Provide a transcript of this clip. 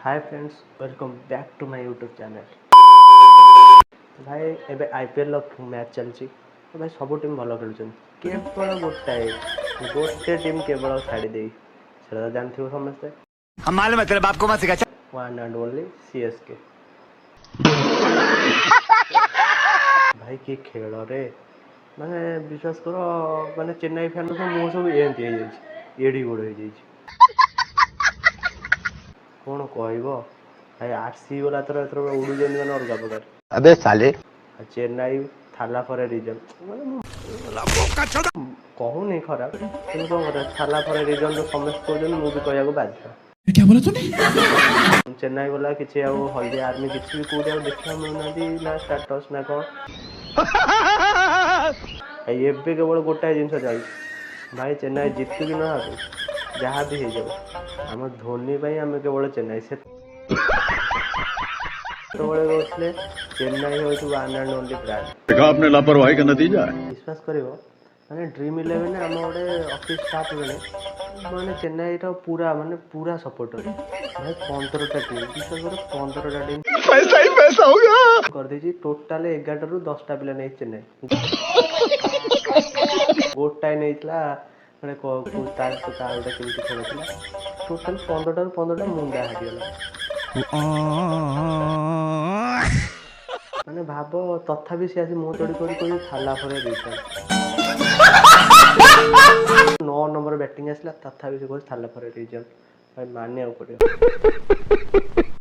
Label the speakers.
Speaker 1: Hi friends, welcome back to my YouTube channel. भाई एबे IPL match चलची तो भाई सब टीम भल खेलुछन केवल गोटे टीम केवल छाड़ी दे सेटा जानथिबो समस्ते।
Speaker 2: हम मालूम है तेरे बाप को मत सिखा।
Speaker 1: One and only CSK. भाई की खेल रे माने विश्वास करो माने चेन्नई फैन तो मो सब एंती हो जाई एडी गोड़ हो जाई कौन कहबो भाई आरसी वाला तर एतर उडु जेन माने अलगा प्रकार।
Speaker 2: अबे साले
Speaker 1: चेन्नई थाला फॉर ए रीजन कहूनी खराब कि थाला फॉर ए रीजन तो समस्त कहते मुझे कहूँ बाध्य।
Speaker 3: क्या बोला तूने?
Speaker 1: चेन्नई वाला किसी हल्दी आर्मी किसी भी कौटे देखा मिलूना ना स्टाटस ना कौन एवं केवल गोटाए जिन चल भाई चेन्नई जितु कि ना जहाँ भी हो जाओ आम धोनी आम केवल चेन्नई से कहते चेन्नई हूँ वन एंड ओनली ब्रांड।
Speaker 4: आपने लापरवाही का नतीजा है।
Speaker 1: विश्वास कर माने ड्रीम इलेवन आम गोटे ऑफिस स्टाफ बेले माने चेन्नई पूरा माने पूरा सपोर्टर भाई 15टा टीम विश्वास कर 15टा टीम
Speaker 4: पैसा ही पैसा होगा
Speaker 1: कर दी टोटाल 11 रू 10टा पिला नहीं चेन्नई गोटाए नहीं माने गोटे केमती खेल टोटाल 15टा रू 15टा मुंडा हारीगला माने भाव तथापि सी आसी मुँह तोड़ी कर थाला फरे देता 9 नंबर बैटिंग आसला तथापि से थाला फरे रीजन भाई मानिया पड़े।